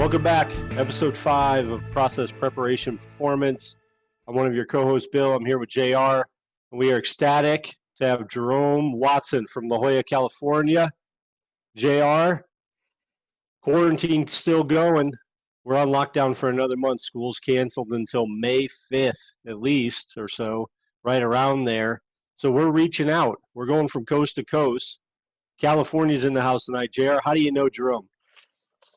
Welcome back. Episode 5 of Process Preparation Performance. I'm one of your co-hosts, Bill. I'm here with JR. And we are ecstatic to have Jerome Watson from La Jolla, California. JR, quarantine still going. We're on lockdown for another month. School's canceled until May 5th, at least, or so, right around there. So we're reaching out. We're going from coast to coast. California's in the house tonight. JR, how do you know Jerome?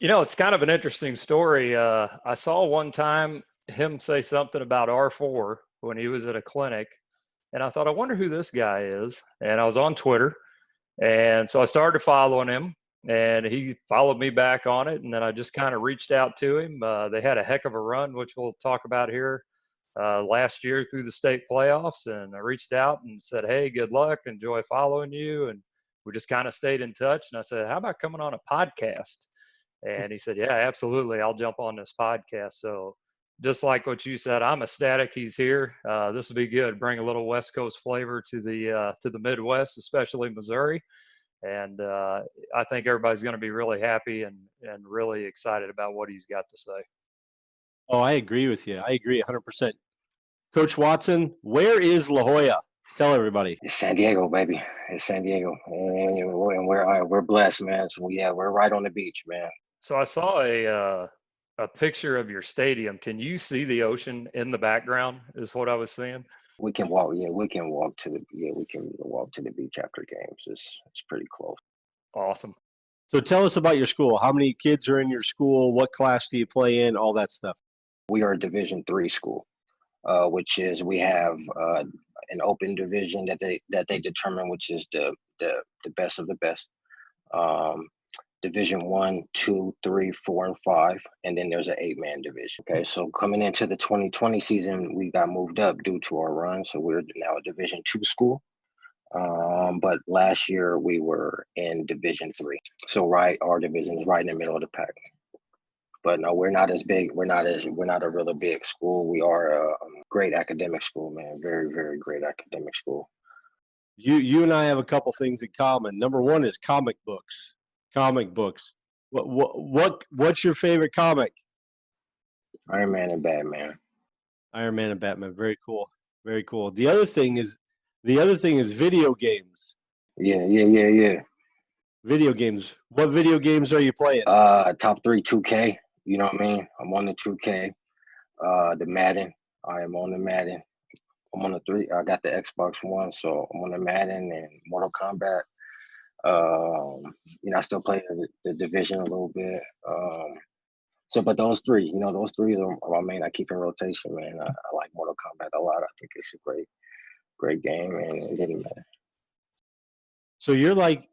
You know, it's kind of an interesting story. I saw one time him say something about R4 when he was at a clinic, and I thought, I wonder who this guy is. And I was on Twitter, and so I started following him, and he followed me back on it, and then I just kind of reached out to him. They had a heck of a run, which we'll talk about here, last year through the state playoffs, and I reached out and said, hey, good luck, enjoy following you, and we just kind of stayed in touch. And I said, how about coming on a podcast? And he said, yeah, absolutely. I'll jump on this podcast. So just like what you said, I'm ecstatic he's here. This will be good. Bring a little West Coast flavor to the Midwest, especially Missouri. And I think everybody's going to be really happy and really excited about what he's got to say. Oh, I agree with you. I agree 100%. Coach Watson, where is La Jolla? Tell everybody. It's San Diego, baby. It's San Diego. And we're blessed, man. So, we're right on the beach, man. So I saw a picture of your stadium. Can you see the ocean in the background is what I was seeing? We can walk to the beach after games. It's pretty close. Awesome. So tell us about your school. How many kids are in your school? What class do you play in? All that stuff. We are a Division III school, which is we have an open division that they determine, which is the best of the best. Division 1, 2, 3, 4, and 5, and then there's an 8-man division. Okay, so coming into the 2020 season, we got moved up due to our run, so we're now a Division 2 school. But last year we were in Division 3, so our division is right in the middle of the pack. But no, we're not as big. We're not a really big school. We are a great academic school, man. Very, very great academic school. You and I have a couple things in common. Number one is comic books. What's your favorite comic? Iron Man and Batman. Iron Man and Batman. Very cool. Very cool. The other thing is video games. Yeah. Video games. What video games are you playing? Top 3 2K. You know what I mean? I'm on the 2K. The Madden. I am on the Madden. I'm on the 3. I got the Xbox One, so I'm on the Madden and Mortal Kombat. I still play the division a little bit. But those 3, those 3 are my main. I keep in rotation, man. I like Mortal Kombat a lot. I think it's a great game, and it didn't matter. So you're like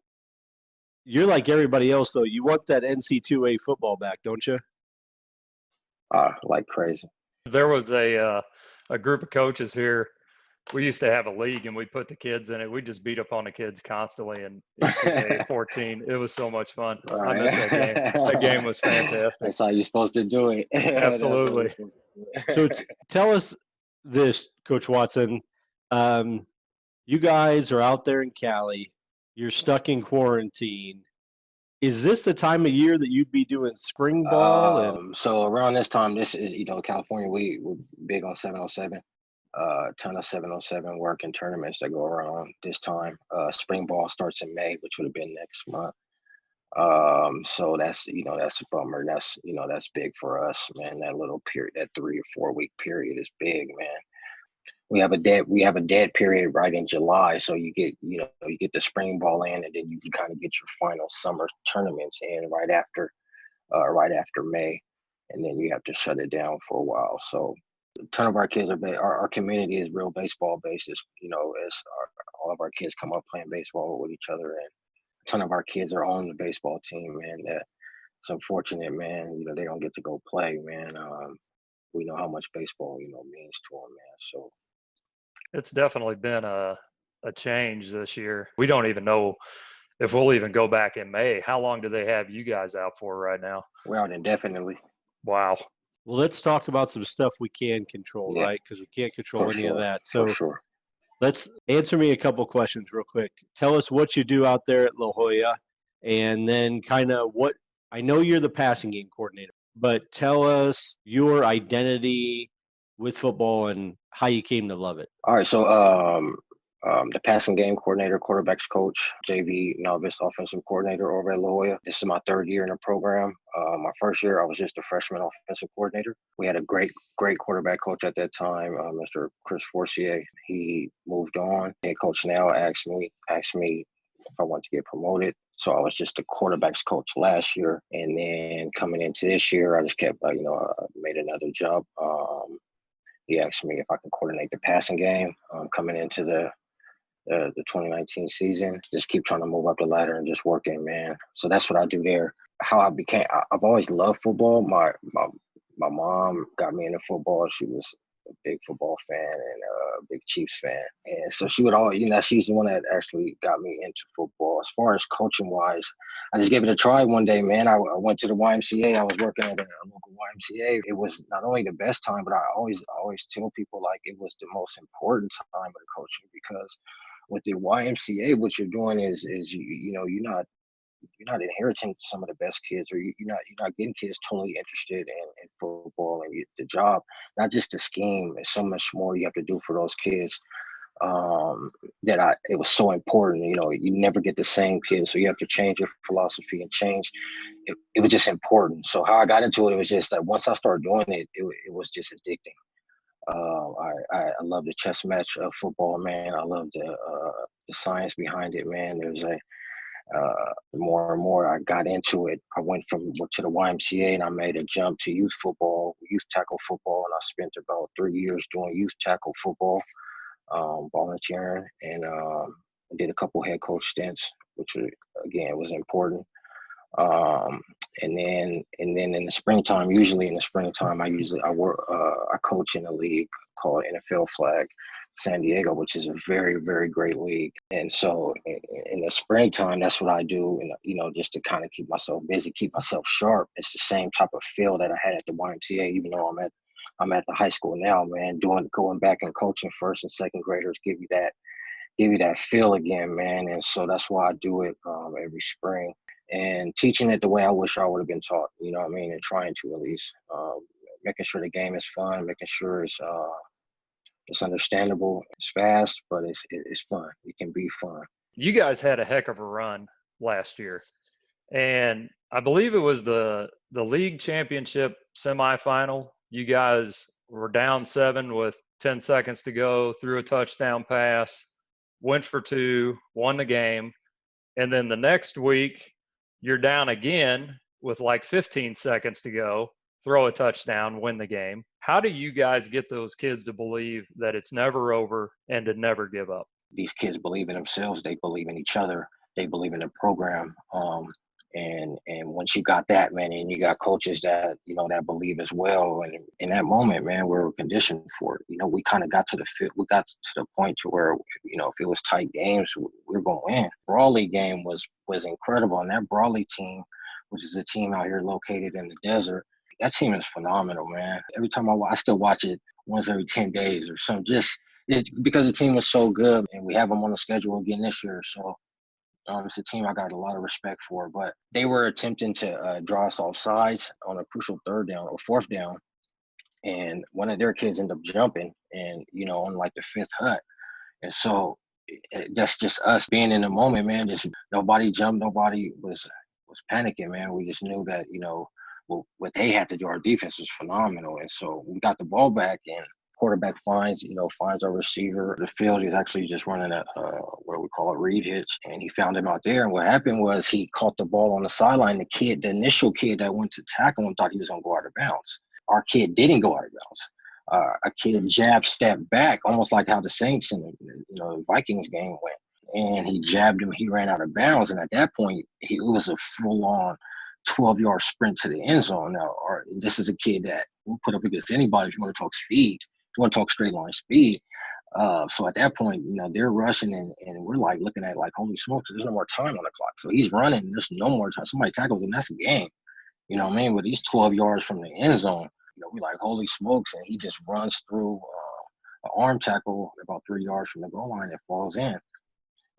everybody else, though. You want that NC2A football back, don't you? Like crazy. There was a group of coaches here. We used to have a league, and we put the kids in it. We just beat up on the kids constantly. And NCAA 14, it was so much fun. I miss that game. That game was fantastic. That's how you're supposed to do it. Absolutely. So tell us this, Coach Watson. You guys are out there in Cali. You're stuck in quarantine. Is this the time of year that you'd be doing spring ball? So around this time, this is, California, we're big on 707. Ton of 707 work and tournaments that go around this time. Spring ball starts in May, which would have been next month. So that's a bummer. That's big for us, man. That little period, that 3 or 4 week period is big, man. We have a dead period right in July, so you get the spring ball in, and then you can kind of get your final summer tournaments in right after May, and then you have to shut it down for a while. So a ton of our kids our community is real baseball based. All of our kids come up playing baseball with each other, and a ton of our kids are on the baseball team, man. It's unfortunate, man. They don't get to go play, man. We know how much baseball means to them, man. So it's definitely been a change this year. We don't even know if we'll even go back in May. How long do they have you guys out for right now? We're out indefinitely. Wow. Well, let's talk about some stuff we can control, right? Because we can't control any of that. So let's answer me a couple questions real quick. Tell us what you do out there at La Jolla, and then kind of what – I know you're the passing game coordinator, but tell us your identity with football and how you came to love it. All right, so the passing game coordinator, quarterbacks coach, JV novice offensive coordinator over at La Jolla. This is my third year in the program. My first year, I was just a freshman offensive coordinator. We had a great quarterback coach at that time, Mr. Chris Forcier. He moved on. Head coach now asked me if I wanted to get promoted. So I was just a quarterbacks coach last year, and then coming into this year, I just kept, made another jump. He asked me if I could coordinate the passing game coming into the 2019 season. Just keep trying to move up the ladder and just working, man. So that's what I do there. How I've always loved football. My mom got me into football. She was a big football fan and a big Chiefs fan. And so she would always, she's the one that actually got me into football. As far as coaching wise, I just gave it a try one day, man. I went to the YMCA. I was working at a local YMCA. It was not only the best time, but I always tell people like it was the most important time of the coaching, because with the YMCA, what you're doing is you're not inheriting some of the best kids, or you're not getting kids totally interested in football and the job, not just the scheme. There's so much more you have to do for those kids. It was so important. You never get the same kids, so you have to change your philosophy and change. It was just important. So how I got into it was just that once I started doing it, it was just addicting. I love the chess match of football, man. I love the science behind it, man. The more and more I got into it, I went to the YMCA and I made a jump to youth football, youth tackle football, and I spent about 3 years doing youth tackle football, volunteering, and I did a couple head coach stints, which again was important. And then in the springtime, I coach in a league called NFL Flag San Diego, which is a very, very great league. And so in the springtime, that's what I do, and just to kind of keep myself busy, keep myself sharp. It's the same type of feel that I had at the YMCA, even though I'm at the high school now, man. Going back and coaching first and second graders give you that feel again, man. And so that's why I do it every spring. And teaching it the way I wish I would have been taught, and trying to at least, making sure the game is fun, making sure it's understandable, it's fast, but it's fun. It can be fun. You guys had a heck of a run last year, and I believe it was the league championship semifinal. You guys were down 7 with 10 seconds to go, threw a touchdown pass, went for 2, won the game, and then the next week you're down again with like 15 seconds to go, throw a touchdown, win the game. How do you guys get those kids to believe that it's never over and to never give up? These kids believe in themselves. They believe in each other. They believe in the program. And once you got that, man, and you got coaches that, that believe as well. And in that moment, man, we were conditioned for it. We kind of got to the point to where, if it was tight games, we were going to win. Brawley game was incredible. And that Brawley team, which is a team out here located in the desert, that team is phenomenal, man. Every time I still watch it once every 10 days or something, just because the team was so good, and we have them on the schedule again this year. So it's a team I got a lot of respect for, but they were attempting to draw us off sides on a crucial 3rd down or 4th down. And one of their kids ended up jumping and, on like the 5th hut. And so that's just us being in the moment, man. Just nobody jumped. Nobody was panicking, man. We just knew that, what they had to do, our defense was phenomenal. And so we got the ball back, and quarterback finds our receiver. The field, he's actually just running what we call a read hitch, and he found him out there. And what happened was he caught the ball on the sideline. The initial kid that went to tackle him thought he was going to go out of bounds. Our kid didn't go out of bounds. A kid stepped back, almost like how the Saints and the Vikings game went. And he jabbed him. He ran out of bounds. And at that point, it was a full-on 12-yard sprint to the end zone. Now, this is a kid that will put up against anybody if you want to talk speed. You want to talk straight line speed. So at that point, they're rushing, and we're like looking at like, holy smokes, there's no more time on the clock. So he's running, and there's no more time. Somebody tackles him, that's a game. You know what I mean? But he's 12 yards from the end zone. We're like, holy smokes, and he just runs through an arm tackle about 3 yards from the goal line and falls in.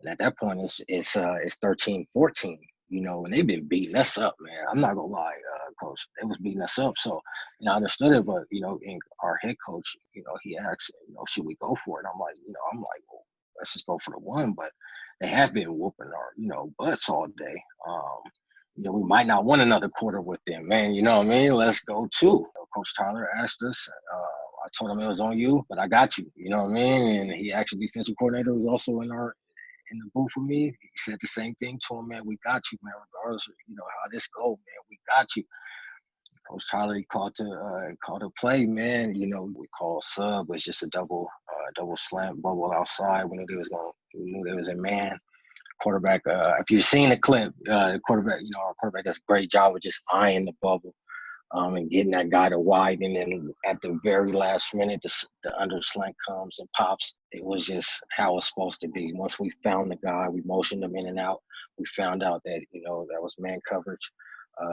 And at that point, it's 13-14. and they've been beating us up, man. I'm not gonna lie, coach. They was beating us up. So, I understood it, but and our head coach, he asked, should we go for it? I'm like, well, let's just go for the one. But they have been whooping our, butts all day. We might not win another quarter with them, man. You know what I mean? Let's go too. Coach Tyler asked us. I told him it was on you, but I got you. You know what I mean? And he actually, defensive coordinator, was also in the booth with me. He said the same thing to him, man. We got you, man. Regardless of how this go, man. We got you. Coach Tyler, he called the play, man. We call sub. It's just a double slant bubble outside. We knew there was a man. Quarterback, if you've seen the clip, the quarterback, our quarterback does a great job of just eyeing the bubble and getting that guy to widen. And at the very last minute, the under slant comes and pops. It was just how it's supposed to be. Once we found the guy, we motioned him in and out. We found out that, that was man coverage.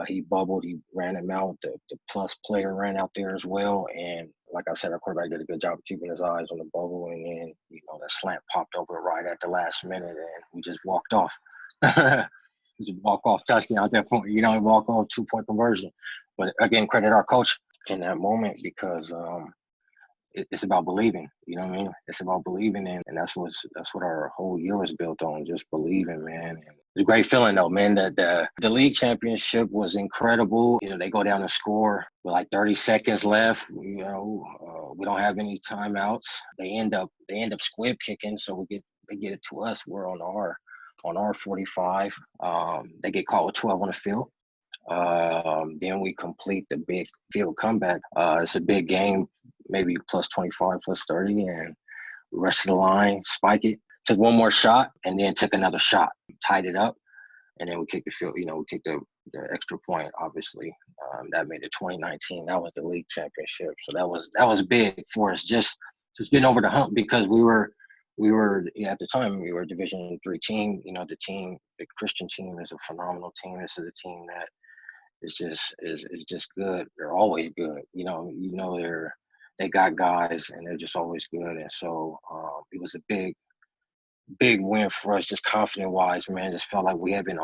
He bubbled. He ran him out. The plus player ran out there as well. And like I said, our quarterback did a good job of keeping his eyes on the bubble. And then, that slant popped over right at the last minute, and we just walked off. It's a walk-off touchdown at that point. Walk-off 2-point conversion. But again, credit our coach in that moment because it's about believing. You know what I mean? It's about believing, and that's what our whole year was built on, just believing, man. And it's a great feeling, though, man. That the league championship was incredible. They go down and score with like 30 seconds left. We don't have any timeouts. They end up squib kicking, so they get it to us. We're on our 45. They get caught with 12 on the field. Then we complete the big field comeback. It's a big game, maybe plus 25, plus 30, and the rest of the line, spike it, took one more shot, and then took another shot, tied it up, and then we kicked the field. We kicked the extra point. Obviously, that made it 2019. That was the league championship. So that was big for us, just getting over the hump because we were at the time we were a Division III team. The Christian team is a phenomenal team. This is a team that is just good. They're always good. They got guys and they're just always good. And so it was a big win for us, just confident wise, man. Just felt like we have been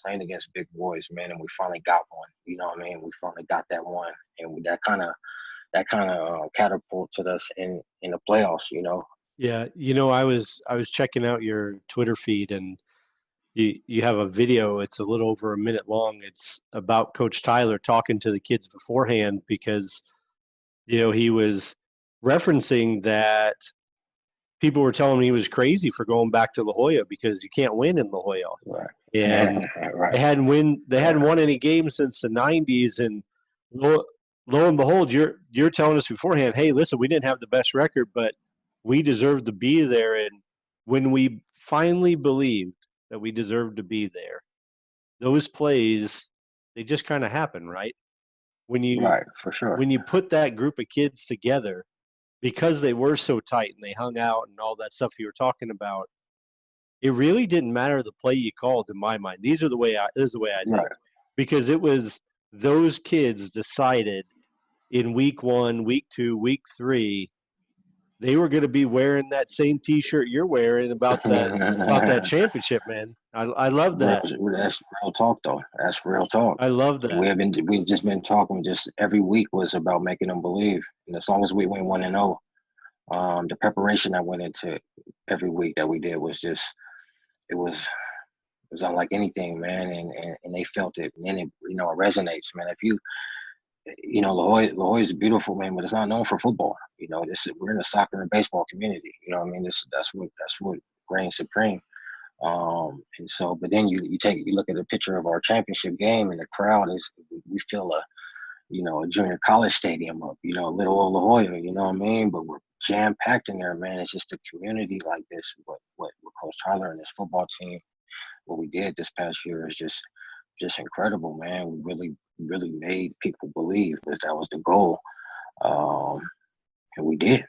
playing against big boys, man, and we finally got one. You know what I mean? We finally got that one, and that kind of catapulted us in the playoffs. Yeah, I was checking out your Twitter feed, and you have a video. It's a little over a minute long. It's about Coach Tyler talking to the kids beforehand because he was referencing that people were telling him he was crazy for going back to La Jolla because you can't win in La Jolla. Right. And right. they hadn't won any games since the 90s, and lo and behold, you're telling us beforehand, hey, listen, we didn't have the best record, but we deserved to be there. And when we finally believed that we deserved to be there, those plays, they just kind of happen, right? Right, for sure. When you put that group of kids together, because they were so tight and they hung out and all that stuff you were talking about, it really didn't matter the play you called in my mind. This is the way I think. Right. Because it was those kids decided in week 1, week 2, week 3, they were going to be wearing that same T-shirt you're wearing about that championship, man. I love that. That's real talk, though. That's real talk. I love that. We've just been talking. Just every week was about making them believe, and as long as we went 1-0, the preparation that went into every week that we did was just it was unlike anything, man. And they felt it, and it it resonates, man. If you La Jolla is beautiful, man, but it's not known for football. We're in the soccer and baseball community. You know what I mean? That's what reigns supreme. And so, but then you look at a picture of our championship game, and the crowd we feel a junior college stadium up, little old La Jolla, you know what I mean? But we're jam packed in there, man. It's just a community like this. What Coach Tyler and his football team, what we did this past year is just incredible, man. We really made people believe that was the goal, and we did,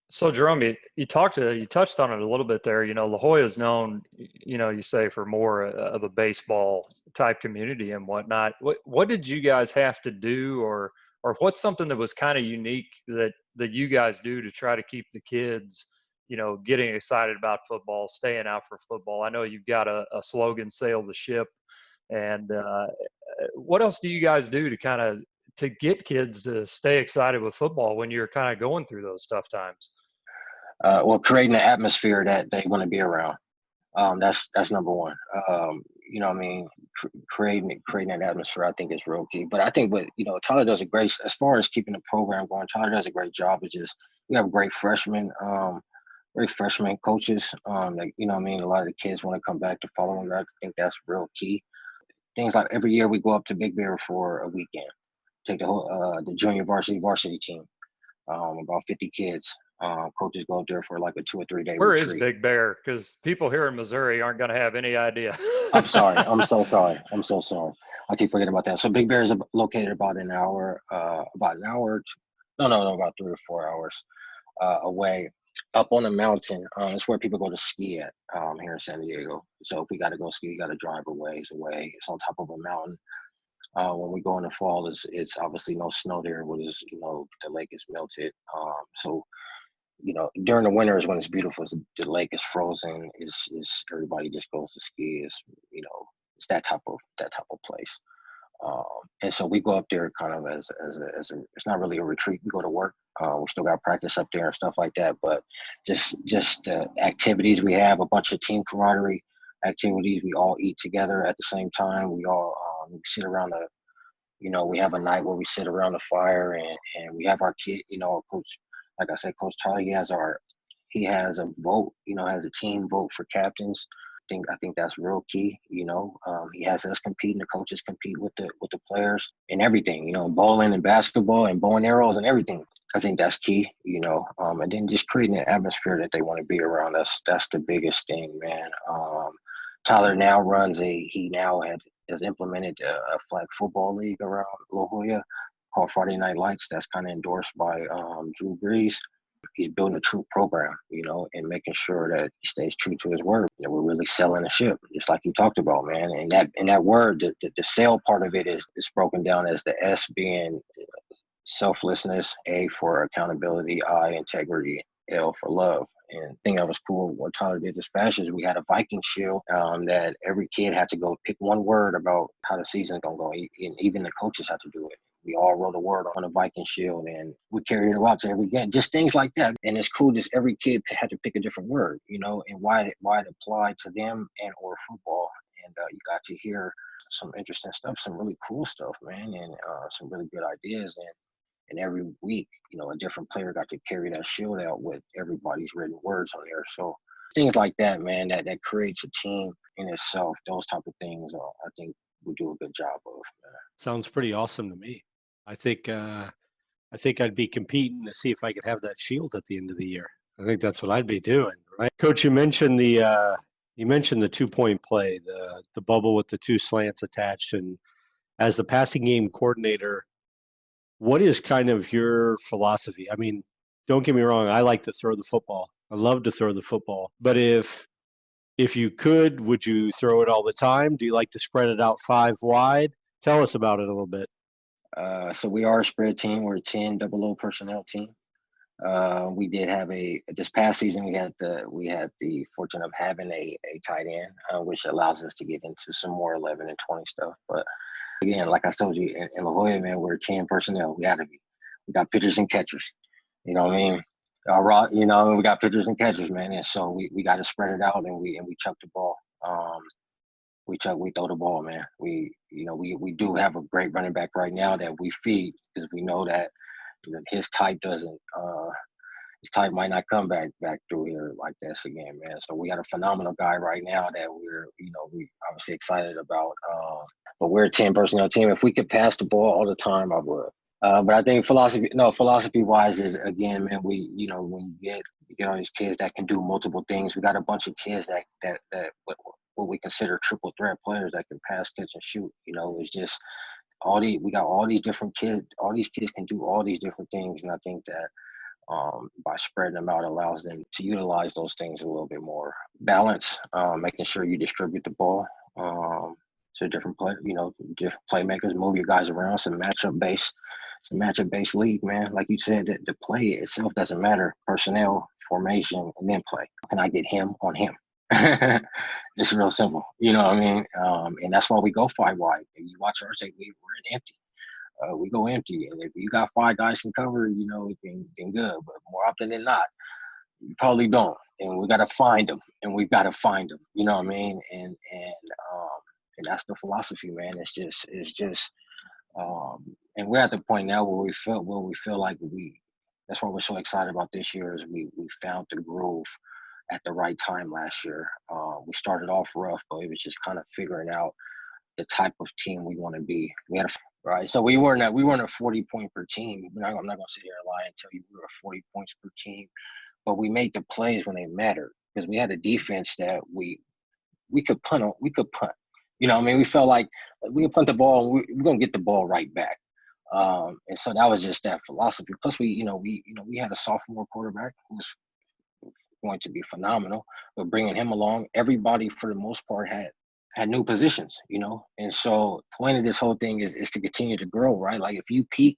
So Jerome, you touched on it a little bit there. La Jolla is known, you say, for more of a baseball type community and whatnot. What did you guys have to do, or what's something that was kind of unique that you guys do to try to keep the kids, getting excited about football, staying out for football. I know you've got a slogan, "Sail the Ship." And what else do you guys do to get kids to stay excited with football when you're kind of going through those tough times? Well, creating an atmosphere that they want to be around. That's number one. What I mean, creating that atmosphere, I think, is real key. But I think Tyler does a great, as far as keeping the program going. Tyler does a great job. It's just we have great freshmen, coaches. What I mean, a lot of the kids want to come back the following year. I think that's real key. Things like every year we go up to Big Bear for a weekend, take the whole the junior varsity team, about 50 kids. Coaches go up there for like a 2 or 3 day Where retreat. is Big Bear? Because people here in Missouri aren't going to have any idea. I'm sorry. I'm so sorry. I keep forgetting about that. So Big Bear is located about an hour, about 3 or 4 hours away, up on a mountain. It's where people go to ski at here in San Diego. So if we got to go ski, you got to drive a ways away. It's on top of a mountain. When we go in the fall, it's obviously no snow there. The lake is melted. So during the winter is when it's beautiful. The lake is frozen. Is everybody just goes to ski? It's that type of place. And so we go up there kind of as it's not really a retreat. We go to work. We still got practice up there and stuff like that. But just activities we have, a bunch of team camaraderie activities. We all eat together at the same time. We all we sit around we have a night where we sit around the fire and we have our kid. Coach, like I said, Coach Tyler, he has a vote. Has a team vote for captains. I think that's real key. He has us compete, and the coaches compete with the players and everything. Bowling and basketball and bow and arrows and everything. I think that's key. And then just creating an atmosphere that they want to be around. That's the biggest thing, man. Tyler now has implemented a flag football league around La Jolla called Friday Night Lights. That's kind of endorsed by Drew Brees. He's building a true program, and making sure that he stays true to his word. We're really selling the ship, just like you talked about, man. And that word, the sale part of it is broken down as the S being selflessness, A for accountability, I integrity, L for love. And the thing that was cool what Tyler did this past year is we had a Viking shield that every kid had to go pick one word about how the season's gonna go, and even the coaches had to do it. We all wrote a word on a Viking shield, and we carried it out to every game. Just things like that. And it's cool. Just every kid had to pick a different word, and why it applied to them and or football. And you got to hear some interesting stuff, some really cool stuff, man, and some really good ideas. And every week, a different player got to carry that shield out with everybody's written words on there. So things like that, man, that creates a team in itself. Those type of things, I think we do a good job of, man. Sounds pretty awesome to me. I think I'd be competing to see if I could have that shield at the end of the year. I think that's what I'd be doing, right? Coach, you mentioned the 2-point play, the bubble with the 2 slants attached, and as the passing game coordinator, what is kind of your philosophy? I mean, don't get me wrong, I like to throw the football. I love to throw the football. But if you could, would you throw it all the time? Do you like to spread it out 5 wide? Tell us about it a little bit. So we are a spread team. We're a 10 00 personnel team. We did have this past season, we had the fortune of having a tight end, which allows us to get into some more 11 and 20 stuff. But again, like I told you, in La Jolla, man, we're 10 personnel. We gotta be. We got pitchers and catchers. You know what I mean? We got pitchers and catchers, man. And so we got to spread it out, and we chuck the ball. We throw the ball, man. We do have a great running back right now that we feed, because we know that his type might not come back through here like this again, man. So we got a phenomenal guy right now that we obviously excited about. But we're a 10 personnel team. If we could pass the ball all the time, I would. But I think philosophy wise is, again, man, when you get all these kids that can do multiple things. We got a bunch of kids that what we consider triple threat players that can pass, catch, and shoot. It's just we got all these different kids. All these kids can do all these different things, and I think that by spreading them out allows them to utilize those things a little bit more. Balance, making sure you distribute the ball to different different playmakers, move your guys around, some matchup based It's a matchup-based league, man. Like you said, the play itself doesn't matter. Personnel, formation, and then play. How can I get him on him? It's real simple. You know what I mean? And that's why we go 5 wide. If you watch our tape, we're in empty. We go empty. And if you got 5 guys can cover, then good. But more often than not, you probably don't. And we got to find them. And we've got to find them. You know what I mean? And that's the philosophy, man. It's just and we're at the point now where we feel like that's why we're so excited about this year is we found the groove at the right time last year. We started off rough, but it was just kind of figuring out the type of team we want to be. Right. So we weren't a 40-point per team. I'm not going to sit here and lie and tell you we were 40 points per team, but we made the plays when they mattered because we had a defense that we could punt on. We could punt. You know what I mean? We felt like we could punt the ball and we're going to get the ball right back. And so that was just that philosophy. Plus we had a sophomore quarterback who was going to be phenomenal, but bringing him along, everybody for the most part had new positions, and so the point of this whole thing is to continue to grow, right? Like if you peak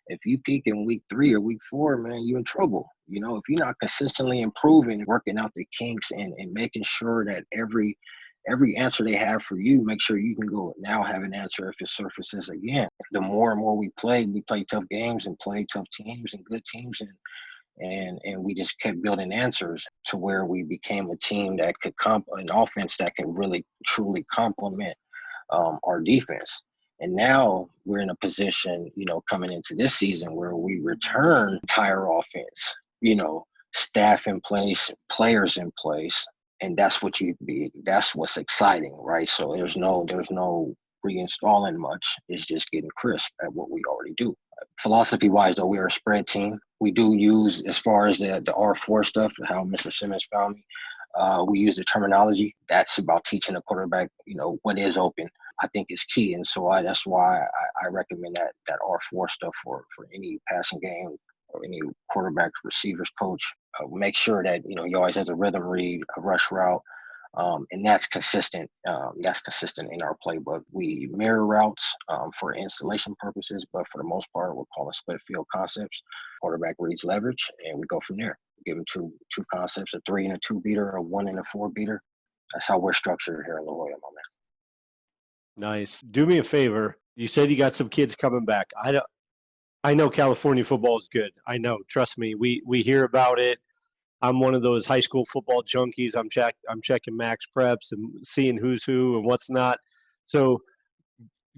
in week 3 or week 4, man, you're in trouble. If you're not consistently improving, working out the kinks and making sure that every answer they have for you, make sure you can go now have an answer if it surfaces again. The more and more we play tough games and play tough teams and good teams and we just kept building answers to where we became a team that could an offense that can really truly complement our defense. And now we're in a position, coming into this season where we return entire offense, staff in place, players in place, and that's what's exciting, right? So there's no reinstalling much. It's just getting crisp at what we already do. Philosophy-wise, though, we are a spread team. We do use, as far as the R4 stuff, how Mr. Simmons found me, we use the terminology. That's about teaching the quarterback, what is open. I think is key, and so that's why I recommend that R4 stuff for any passing game or any quarterback, receivers coach. Make sure that he always has a rhythm read, a rush route. And that's consistent. That's consistent in our playbook. We mirror routes for installation purposes, but for the most part, we're calling split field concepts. Quarterback reads leverage, and we go from there. Give him two concepts: a 3 and a 2 beater, a 1 and a 4 beater. That's how we're structured here in La Jolla, my man. Nice. Do me a favor. You said you got some kids coming back. I know California football is good. I know. Trust me. We hear about it. I'm one of those high school football junkies. I'm checking max preps and seeing who's who and what's not. So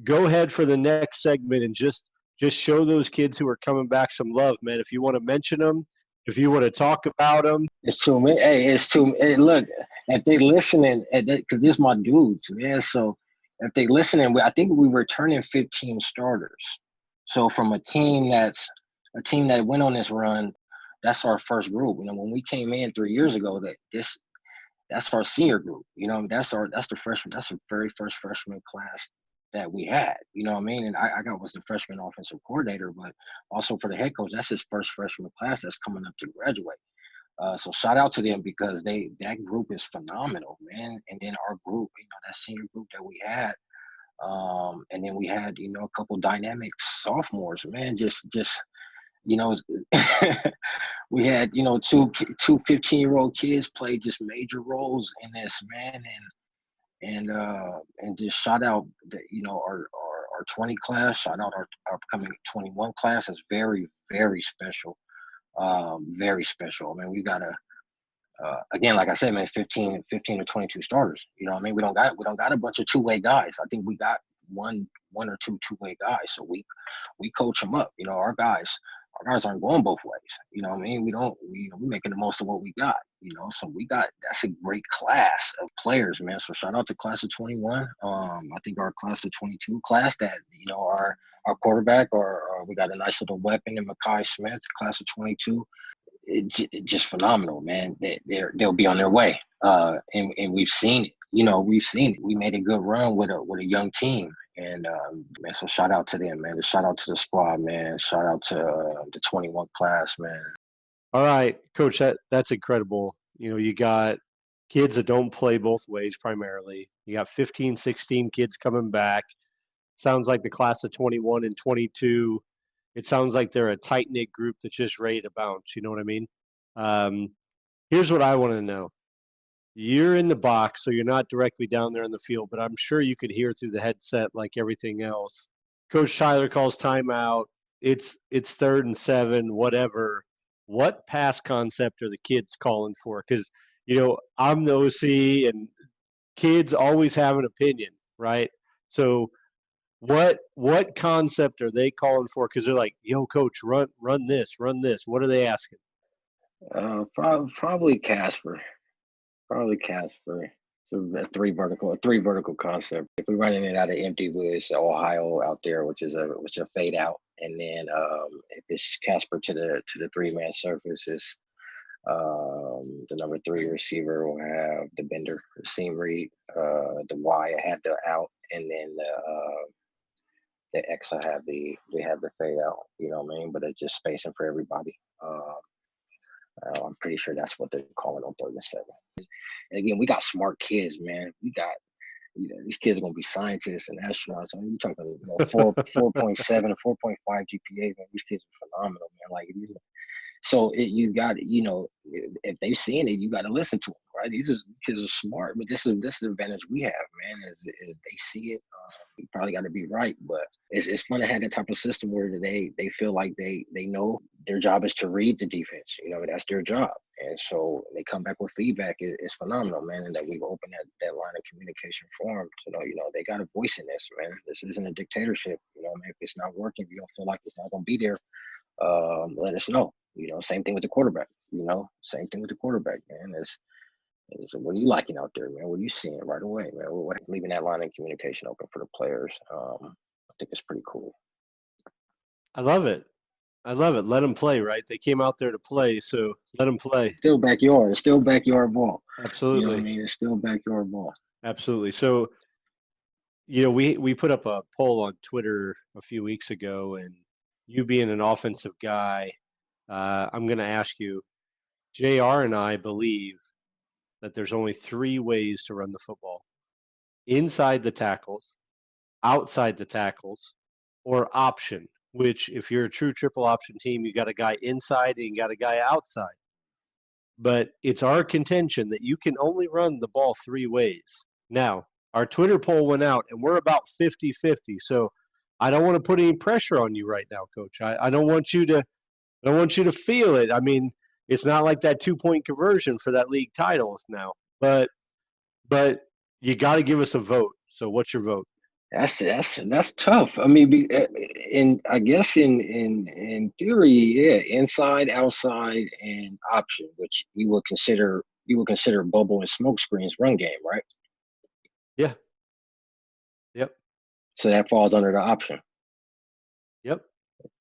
go ahead for the next segment and just show those kids who are coming back some love, man. If you want to mention them, if you want to talk about them. It's too many. Hey, look, if they listening, because this is my dudes, man. So if they listening, I think we were returning 15 starters. So from a team that went on this run, that's our first group. When we came in 3 years ago, that's our senior group. That's the freshman. That's the very first freshman class that we had. You know what I mean? And I was the freshman offensive coordinator, but also for the head coach, that's his first freshman class that's coming up to graduate. So shout out to them because that group is phenomenal, man. And then our group, that senior group that we had, and then we had a couple dynamic sophomores, man. Just we had two 15-year-old kids play just major roles in this, man, and just shout out our 20 class, shout out our upcoming 21 class. That's very, very special, very special. I mean, we got again, like I said, man, 15 to 22 starters. We don't got a bunch of two-way guys. I think we got one or two-way guys. So we coach them up. Our guys aren't going both ways. We making the most of what we got. So that's a great class of players, man. So shout out to class of 21. I think our class of 22 class that our quarterback or we got a nice little weapon in Mekhi Smith, class of 22. It's just phenomenal, man. They'll be on their way, and we've seen it. We've seen it. We made a good run with a young team, and man. So shout out to them, man. Shout out to the squad, man. Shout out to the 21 class, man. All right, Coach. That's incredible. You got kids that don't play both ways primarily. You got 15, 16 kids coming back. Sounds like the class of 21 and 22 It sounds like they're a tight knit group that's just ready to bounce. You know what I mean? Here's what I want to know. You're in the box, so you're not directly down there in the field, but I'm sure you could hear through the headset like everything else. Coach Tyler calls timeout. It's 3rd and 7, whatever. What pass concept are the kids calling for? Because, I'm the OC and kids always have an opinion, right? So what concept are they calling for? Because they're like, yo, coach, run this, run this. What are they asking? Probably Casper. Probably Casper. So a three vertical concept. If we're running it out of empty woods, Ohio out there, which is a fade out, and then if it's Casper to the 3-man surface, is the number 3 receiver will have the bender, the seam read, the Y I have the out, and then the X I have the fade out. You know what I mean? But it's just spacing for everybody. I'm pretty sure that's what they're calling on 3rd and 7. And again, we got smart kids, man. We got, these kids are gonna be scientists and astronauts. I mean, you're talking, 4.7 and 4.5 GPA, man. These kids are phenomenal, man. Like these. So you got, if they've seen it, you got to listen to them, right? These kids are smart, but this is the advantage we have, man. Is they see it. You probably got to be right, but it's fun to have that type of system where they feel like they know their job is to read the defense. That's their job, and so they come back with feedback. It's phenomenal, man. And that we've opened that line of communication for them to know, they got a voice in this, man. This isn't a dictatorship. If it's not working, if you don't feel like it's not going to be there, let us know. Same thing with the quarterback. Same thing with the quarterback, man. Is what are you liking out there, man? What are you seeing right away, man? Leaving that line of communication open for the players, I think it's pretty cool. I love it. Let them play, right? They came out there to play, so let them play. Still backyard. It's still backyard ball. Absolutely. You know what I mean? It's still backyard ball. Absolutely. So, we put up a poll on Twitter a few weeks ago, and you being an offensive guy, I'm going to ask you, JR and I believe that there's only 3 ways to run the football: inside the tackles, outside the tackles, or option, which if you're a true triple option team, you got a guy inside and you got a guy outside. But it's our contention that you can only run the ball 3 ways. Now, our Twitter poll went out and we're about 50-50. So I don't want to put any pressure on you right now, coach. I don't want you to feel it. I mean, it's not like that 2-point conversion for that league title now, but you got to give us a vote. So what's your vote? That's tough. I mean, I guess in theory, yeah, inside, outside, and option, which you would consider bubble and smoke screens run game, right? Yeah. Yep. So that falls under the option. Yep.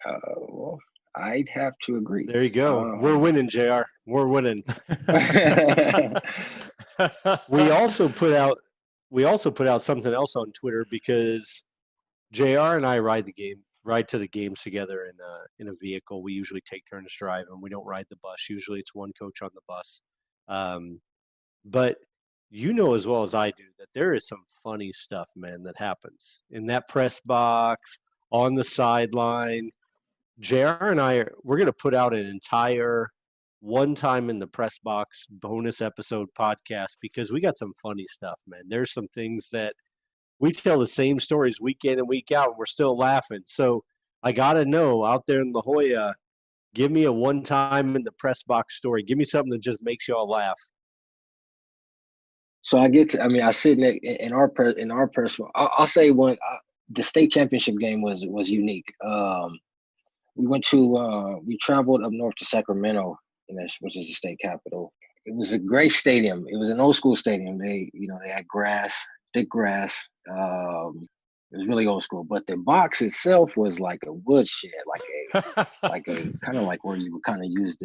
Well, I'd have to agree. There you go. We're winning, JR. We're winning. We also put out something else on Twitter because JR and I ride to the games together in a vehicle. We usually take turns driving. We don't ride the bus. Usually it's one coach on the bus. But as well as I do that there is some funny stuff, man, that happens in that press box, on the sideline. JR and we're going to put out an entire One Time in the Press Box bonus episode podcast because we got some funny stuff, man. There's some things that we tell the same stories week in and week out, and we're still laughing. So I got to know out there in La Jolla, give me a One Time in the Press Box story. Give me something that just makes y'all laugh. So I sit in our press. I'll say the state championship game was unique. We traveled up north to Sacramento, which is the state capital. It was a great stadium. It was an old school stadium. They had grass, thick grass. It was really old school, but the box itself was like a woodshed, like a kind of like where you would kind of use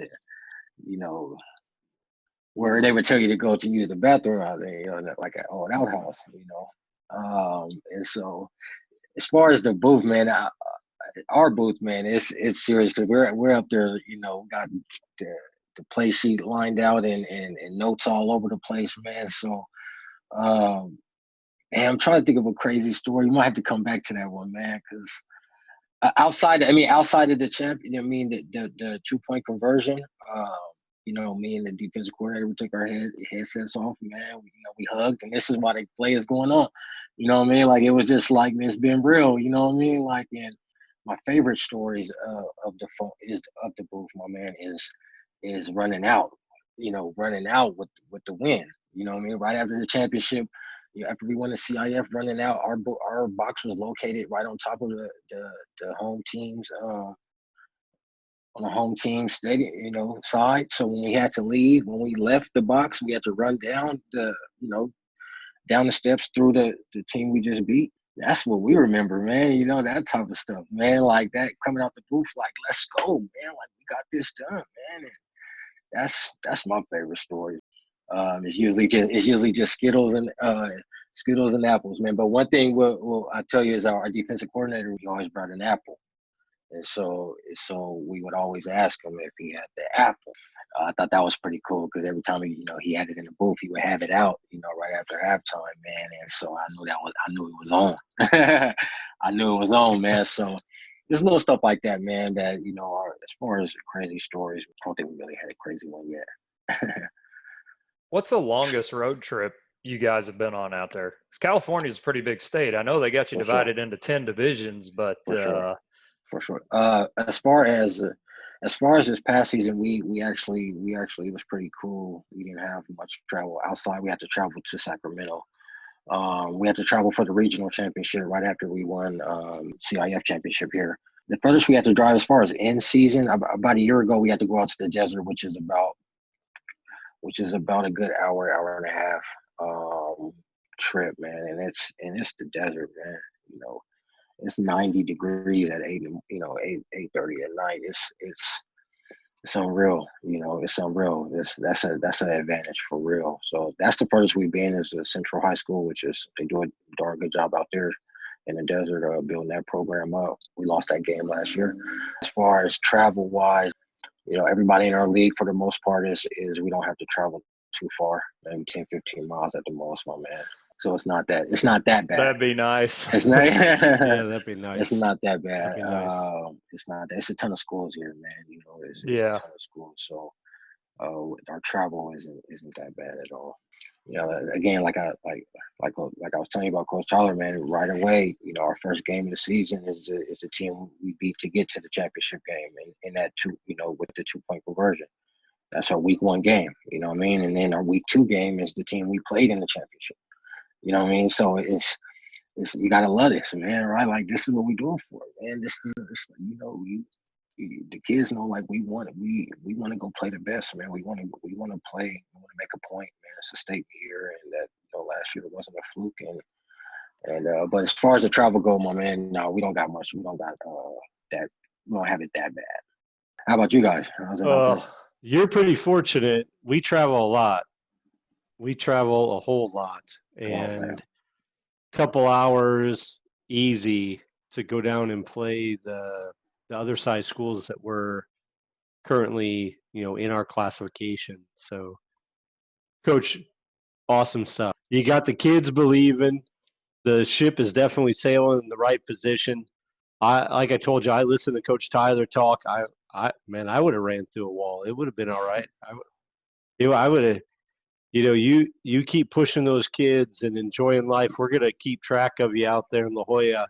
where they would tell you to go to use the bathroom out there, like an old outhouse, And so as far as the booth, man, our booth, man, it's serious because we're up there, got the play sheet lined out and notes all over the place, man. So, and I'm trying to think of a crazy story. You might have to come back to that one, man, because outside of the champ, you know what I mean, the 2-point conversion. Me and the defensive coordinator, we took our headsets off, man. We hugged, and this is why the play is going on. You know what I mean? Like, it was just like, it's been real. You know what I mean? Like, and my favorite stories of the phone is of the booth. My man is running out. Running out with the win. You know what I mean? Right after the championship, after we won the CIF, running out, our box was located right on top of the home team's on the home team stadium, side. So when we left the box, we had to run down down the steps through the team we just beat. That's what we remember, man. That type of stuff, man. Like that coming out the booth, like, let's go, man. Like, we got this done, man. And that's my favorite story. It's usually just Skittles and apples, man. But one thing I tell you is our defensive coordinator, he always brought an apple. And so we would always ask him if he had the apple. I thought that was pretty cool because every time he had it in the booth, he would have it out, right after halftime, man. And so I knew it was on. I knew it was on, man. So there's little stuff like that, man. That as far as crazy stories, I don't think we really had a crazy one yet. What's the longest road trip you guys have been on out there? Because California is a pretty big state. I know they got you divided into 10 divisions, but for sure. As far as this past season, we actually it was pretty cool. We didn't have much travel outside. We had to travel to Sacramento. We had to travel for the regional championship right after we won CIF championship here. The furthest we had to drive as far as in season, about a year ago, we had to go out to the desert, which is about a good hour and a half trip, man. And it's the desert, man. It's 90 degrees at 8:30 at night. It's unreal. It's unreal. That's an advantage for real. So that's the furthest we've been is the Central High School, which is they do a darn good job out there in the desert building that program up. We lost that game last year. As far as travel wise, everybody in our league for the most part is we don't have to travel too far, maybe 10, 15 miles at the most, my man. So it's not that bad. That'd be nice. It's not. Yeah, that'd be nice. It's not that bad. That'd be nice. It's not. It's a ton of schools here, man. It's Yeah. a ton of schools. So our travel isn't that bad at all. Again, like I was telling you about Coach Tyler, man. Right away, our first game of the season is the team we beat to get to the championship game, and in that with the 2-point conversion. That's our week 1 game. You know what I mean? And then our week 2 game is the team we played in the championship. You know what I mean? So it's you gotta love this, man, right? Like, this is what we doing for it, man. This is the kids know, like, we want to go play the best, man. We want to play. We want to make a point, man. It's a statement here, and that last year it wasn't a fluke. And but as far as the travel go, my man, no, we don't got much. We don't got that. We don't have it that bad. How about you guys? How's it out there? You're pretty fortunate. We travel a lot. We travel a whole lot, and a couple hours easy to go down and play the other side schools that were currently, in our classification. So, Coach, awesome stuff. You got the kids believing. The ship is definitely sailing in the right position. Like I told you, I listened to Coach Tyler talk. I would have ran through a wall. It would have been all right. I would have. You keep pushing those kids and enjoying life. We're going to keep track of you out there in La Jolla.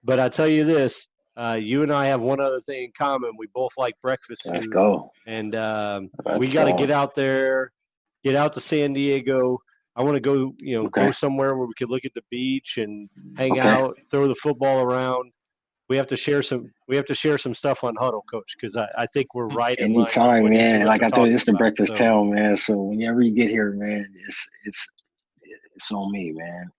But I tell you this, you and I have one other thing in common. We both like breakfast food. Let's go. And we got to get out there, get out to San Diego. I want to go, go somewhere where we could look at the beach and hang out, throw the football around. We have to share some stuff on Huddle, Coach, because I think we're right in line. Anytime, man. Like I told you, it's the breakfast town, man. So whenever you get here, man, it's on me, man.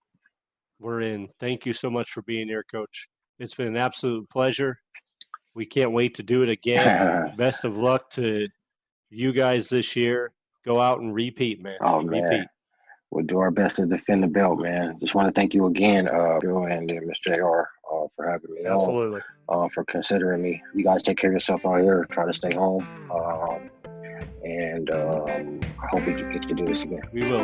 We're in. Thank you so much for being here, Coach. It's been an absolute pleasure. We can't wait to do it again. Best of luck to you guys this year. Go out and repeat, man. Man. We'll do our best to defend the belt, man. Just want to thank you again, Bill and Mr. JR, for having me on. Absolutely. For considering me. You guys take care of yourself out here. Try to stay home. And I hope we get to do this again. We will.